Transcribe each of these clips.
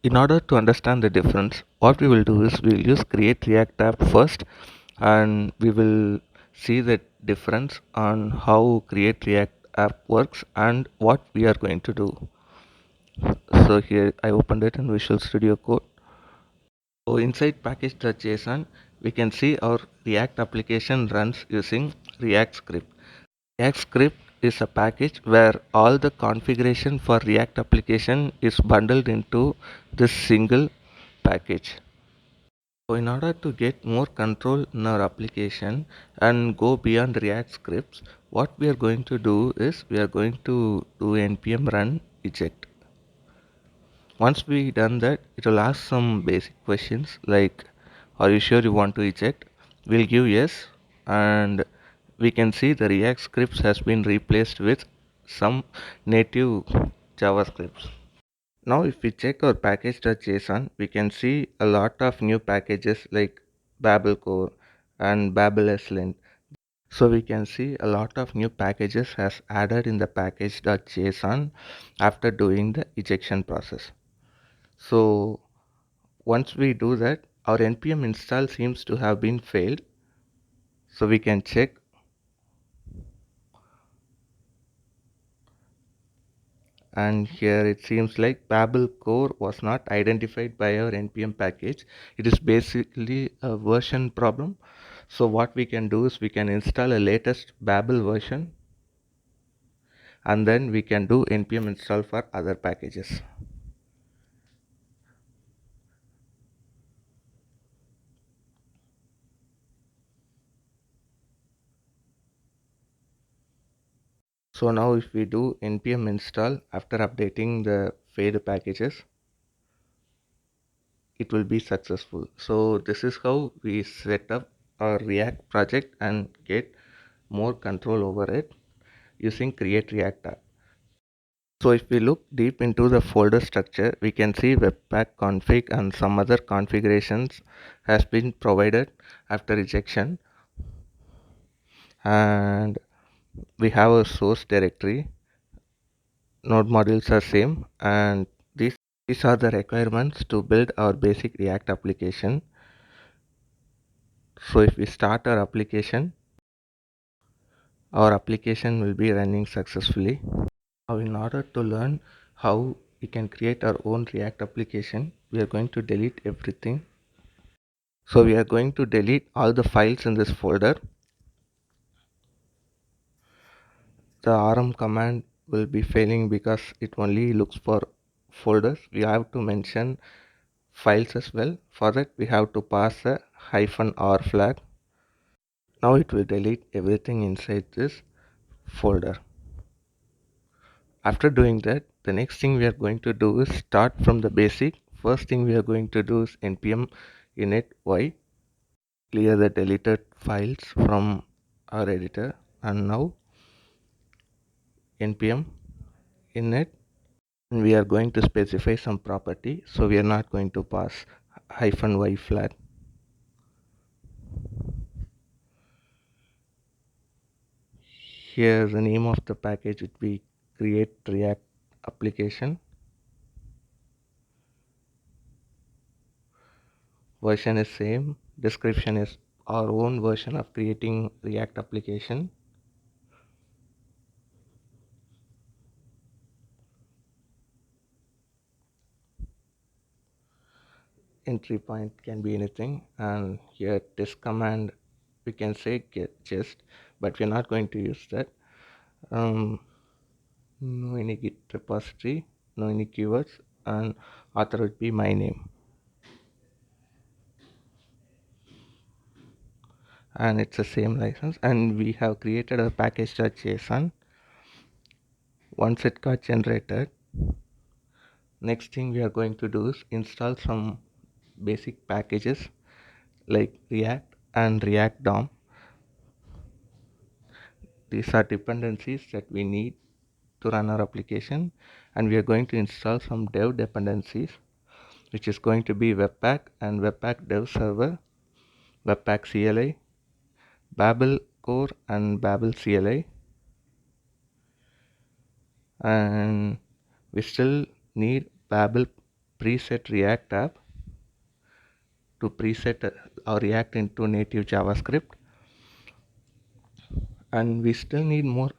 In order to understand the difference, what we will do is we will use create react app first, and we will see the difference on how create react app works and what we are going to do. So here I opened it in Visual Studio Code. So inside package.json, we can see our React application runs using React script. React script is a package where all the configuration for React application is bundled into this single package. So in order to get more control in our application and go beyond React scripts, what we are going to do is we are going to do npm run eject. Once we done that, it will ask some basic questions like, are you sure you want to eject? We'll give yes, and we can see the React scripts has been replaced with some native JavaScripts. Now if we check our package.json, we can see a lot of new packages like Babel Core and Babel Eslint. So we can see a lot of new packages has added in the package.json after doing the ejection process. So once we do that, our npm install seems to have been failed. So we can check, and here it seems like Babel core was not identified by our npm package. It is basically a version problem. So what we can do is we can install a latest Babel version, and then we can do npm install for other packages. So now if we do npm install after updating the failed packages, it will be successful. So this is how we set up our React project and get more control over it using create react app. So if we look deep into the folder structure, we can see webpack config and some other configurations has been provided after rejection, and we have a source directory. Node modules are same, and these are the requirements to build our basic React application. So if we start our application will be running successfully. Now in order to learn how we can create our own React application, we are going to delete everything. So we are going to delete all the files in this folder. The rm command will be failing because it only looks for folders. We have to mention files as well. For that we have to pass a -r flag. Now it will delete everything inside this folder. After doing that, the next thing we are going to do is start from the basic. First thing we are going to do is npm init y, clear the deleted files from our editor, and now npm init, and we are going to specify some property, so we are not going to pass -y flag. Here the name of the package would be create react application. Version is same, description is our own version of creating react application. Entry point can be anything, and here this command we can say get just, but we're not going to use that. No any git repository, no any keywords, and author would be my name, and it's the same license. And we have created a package.json. Once it got generated, next thing we are going to do is install some basic packages like React and React DOM. These are dependencies that we need to run our application, and we are going to install some dev dependencies, which is going to be webpack and webpack dev server, webpack CLI, Babel core and Babel CLI, and we still need Babel preset React app to preset or React into native JavaScript. And we still need more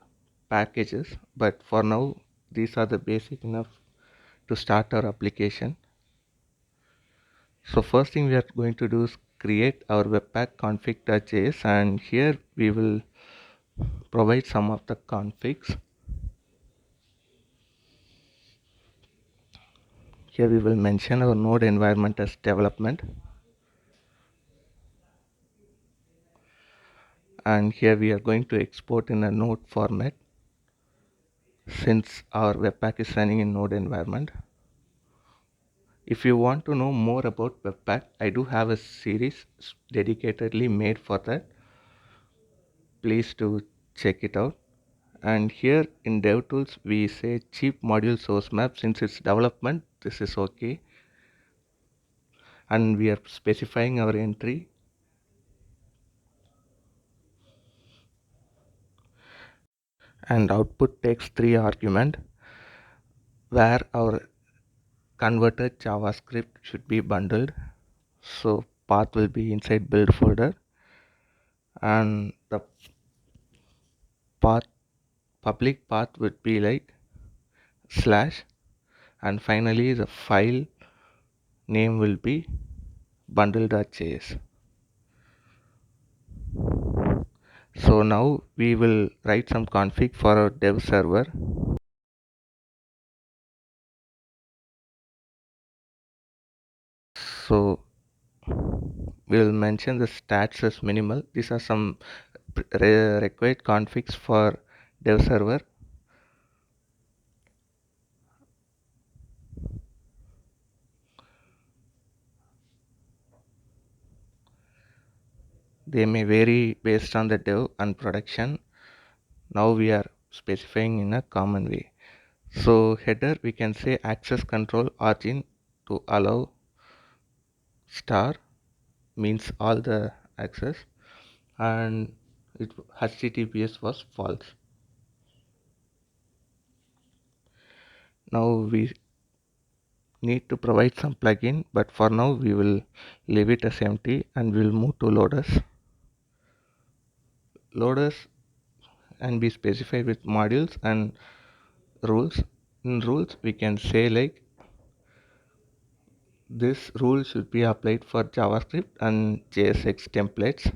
packages, but for now these are the basic enough to start our application. So first thing we are going to do is create our webpack config.js, and here we will provide some of the configs. Here we will mention our node environment as development, and here we are going to export in a node format since our webpack is running in node environment. If you want to know more about webpack, I do have a series dedicatedly made for that. Please do check it out. And here in DevTools we say cheap module source map. Since it's development, this is okay, and we are specifying our entry. And output takes 3 argument, where our converted JavaScript should be bundled. So path will be inside build folder, and the path public path would be like slash, and finally the file name will be bundle.js. So now we will write some config for our dev server. So we'll mention the stats as minimal. These are some required configs for dev server. They may vary based on the dev and production. Now we are specifying in a common way. So header we can say access control origin to allow star, means all the access, and HTTPS was false. Now we need to provide some plugin, but for now we will leave it as empty and we will move to loaders. Loaders and be specified with modules and rules. In rules we can say like this rule should be applied for JavaScript and JSX templates,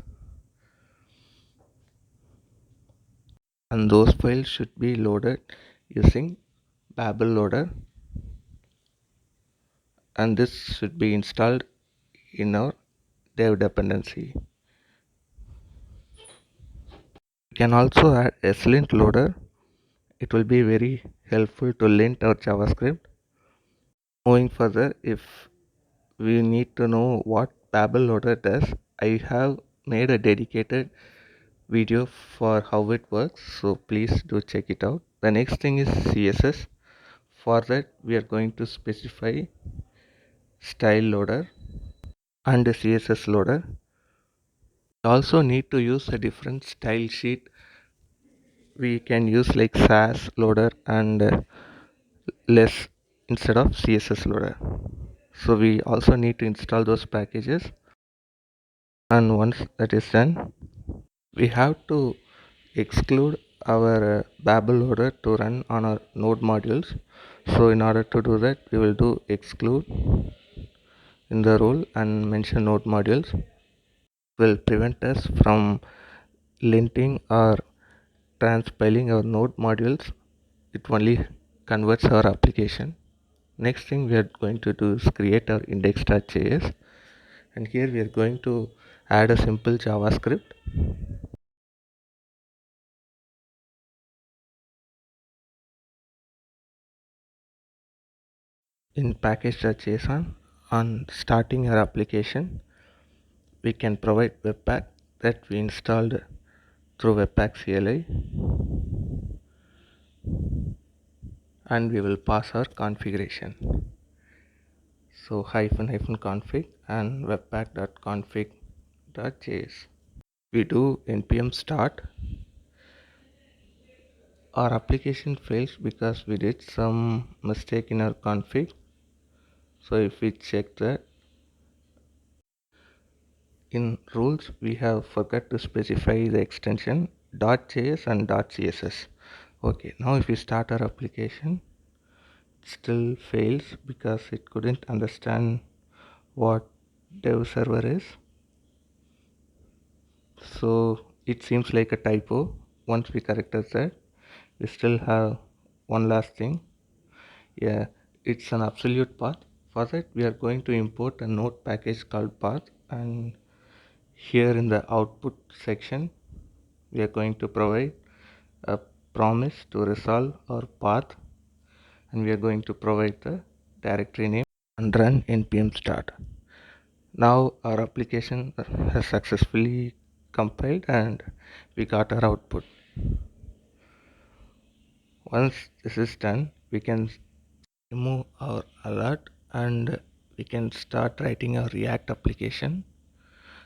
and those files should be loaded using Babel loader, and this should be installed in our dev dependency. You can also add slint loader. It will be very helpful to lint our JavaScript. Moving further, if we need to know what Babel loader does, I have made a dedicated video for how it works, so please do check it out. The next thing is CSS. For that we are going to specify style loader and a CSS loader. We also need to use a different style sheet. We can use like Sass loader and less instead of CSS loader. So we also need to install those packages, and once that is done, we have to exclude our Babel loader to run on our node modules. So in order to do that, we will do exclude in the role and mention node modules. Will prevent us from linting or transpiling our node modules. It only converts our application. Next thing we are going to do is create our index.js, and here we are going to add a simple JavaScript. In package.json, on starting our application, we can provide webpack that we installed through webpack CLI, and we will pass our configuration. So -config and webpack.config.js. We do npm start. Our application fails because we did some mistake in our config. So if we check that, in rules we have forgot to specify the extension .js and .css. Okay, now if we start our application, it still fails because it couldn't understand what dev server is. So it seems like a typo. Once we corrected that, we still have one last thing. Yeah, it's an absolute path. For that, we are going to import a node package called path, and here in the output section, we are going to provide a promise to resolve our path, and we are going to provide the directory name and run npm start. Now our application has successfully compiled and we got our output. Once this is done, we can remove our alert and we can start writing our React application.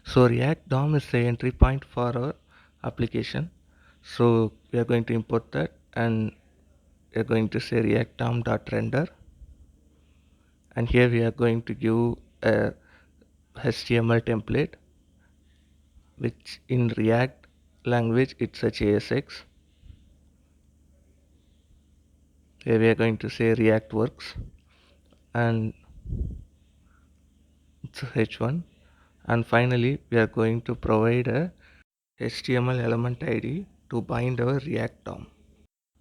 So React DOM is the entry point for our application. So we are going to import that and we are going to say React DOM.render, and here we are going to give a HTML template, which in React language it's a JSX. Here we are going to say React works and it's h1, and finally we are going to provide a HTML element ID to bind our React DOM.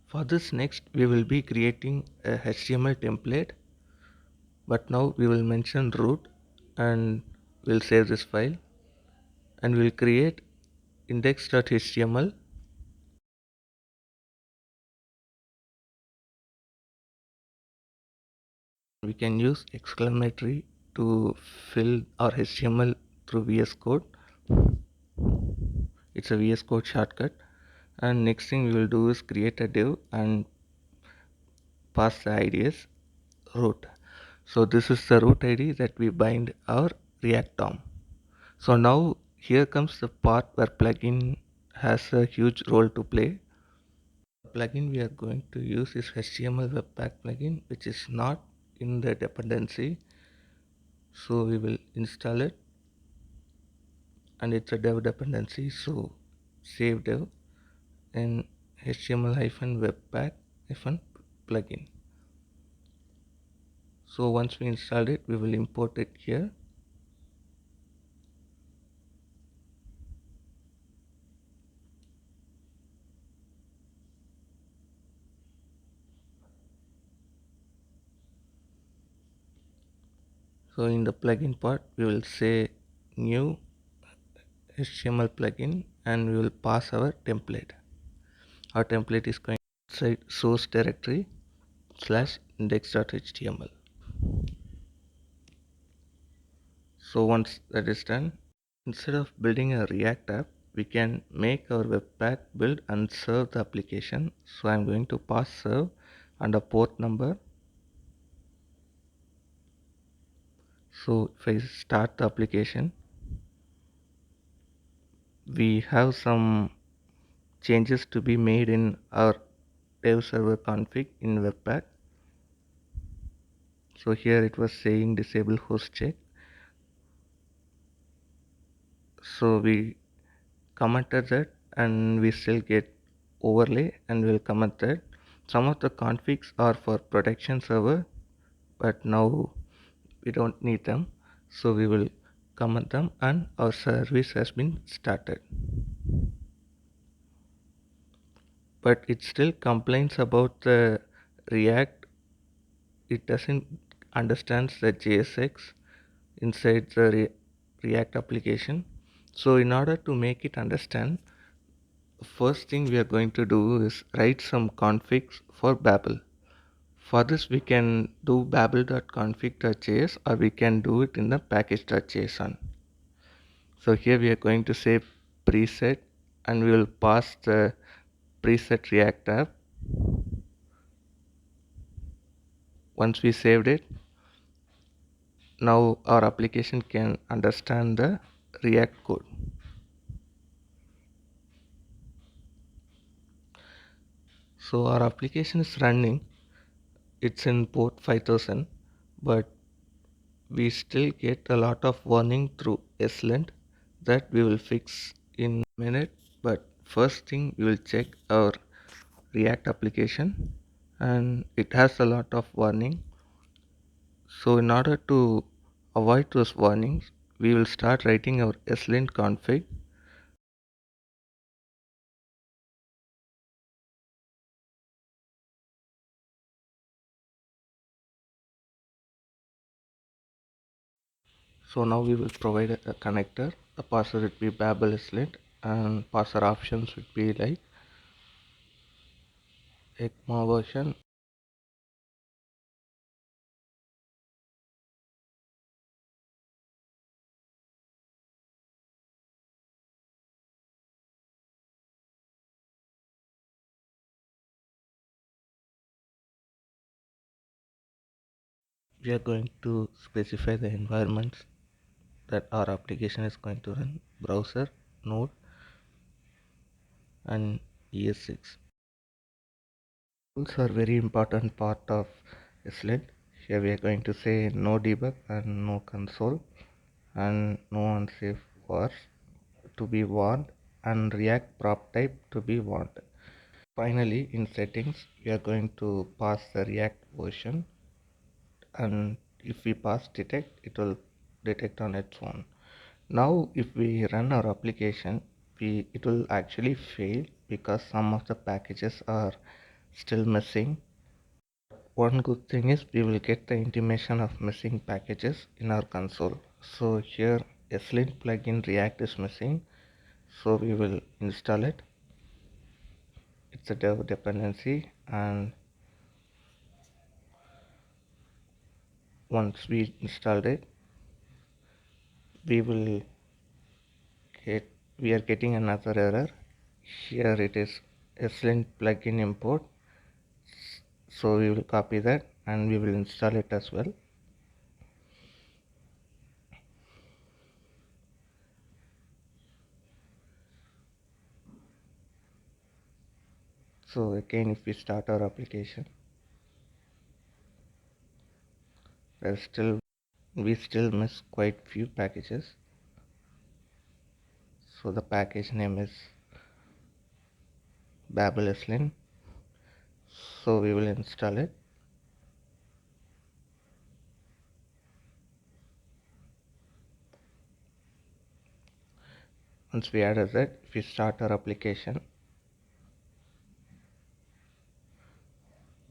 For this next we will be creating a HTML template, but now we will mention root and we'll save this file and we'll create index.html. We can use exclamatory to fill our HTML through VS Code. It's a VS Code shortcut. And next thing we will do is create a div and pass the ID as root. So this is the root ID that we bind our React DOM. So now here comes the part where plugin has a huge role to play. The plugin we are going to use is HTML Webpack plugin, which is not in the dependency. So we will install it, and it's a dev dependency. So save dev and HTML-webpack-plugin. So once we installed it, we will import it here. So in the plugin part, we will say new HTML plugin and we will pass our template. Our template is going inside source directory /index.html. So once that is done, instead of building a React app, we can make our Webpack build and serve the application. So I'm going to pass serve and a port number. So if I start the application, we have some changes to be made in our dev server config in Webpack. So here it was saying disable host check. So we commented that and we still get overlay and we'll comment that some of the configs are for production server, but now we don't need them, so we will comment them and our service has been started. But it still complains about the React. It doesn't understands the JSX inside the React application. So in order to make it understand, first thing we are going to do is write some configs for Babel. For this we can do babel.config.js or we can do it in the package.json. So here we are going to say preset and we will pass the preset React app. Once we saved it, now our application can understand the React code. So our application is running, it's in port 5000, but we still get a lot of warning through ESLint that we will fix in a minute. But first thing we will check our React application, and it has a lot of warning. So in order to avoid those warnings, we will start writing our ESLint config. So now we will provide a connector. The parser would be Babel ESLint, and parser options would be like ECMA version. We are going to specify the environments that our application is going to run: browser, node, and ES6. Tools are very important part of ESLint. Here we are going to say no debug and no console and no unsafe wars to be warned and React prop type to be warned. Finally, in settings, we are going to pass the React version, and if we pass detect, it will detect on its own. Now if we run our application, it will actually fail because some of the packages are still missing. One good thing is we will get the intimation of missing packages in our console. So here ESLint plugin React is missing, so we will install it. It's a dev dependency, and once we installed it, we will get we are getting another error. Here it is ESLint plugin import, so we will copy that and we will install it as well. So again, if we start our application, there's still we still miss quite few packages. So the package name is Babel ESLint, so we will install it. Once we added that, if we start our application,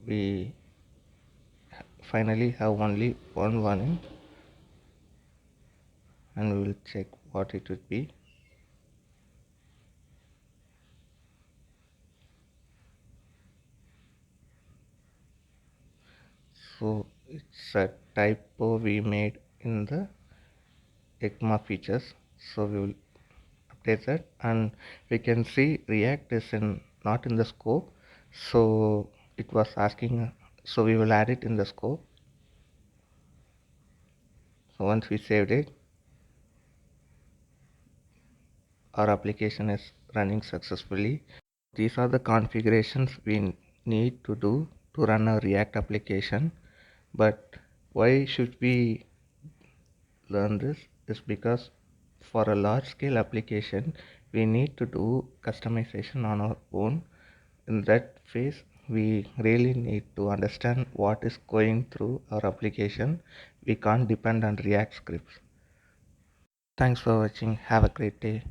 we finally have only one warning, and we will check what it would be. So it's a typo we made in the ECMA features, so we will update that, and we can see React is not in the scope, so it was asking, so we will add it in the scope. So once we saved it, our application is running successfully. These are the configurations we need to do to run a React application. But why should we learn this is because for a large scale application we need to do customization on our own. In that phase, we really need to understand what is going through our application. We can't depend on React scripts. Thanks for watching. Have a great day.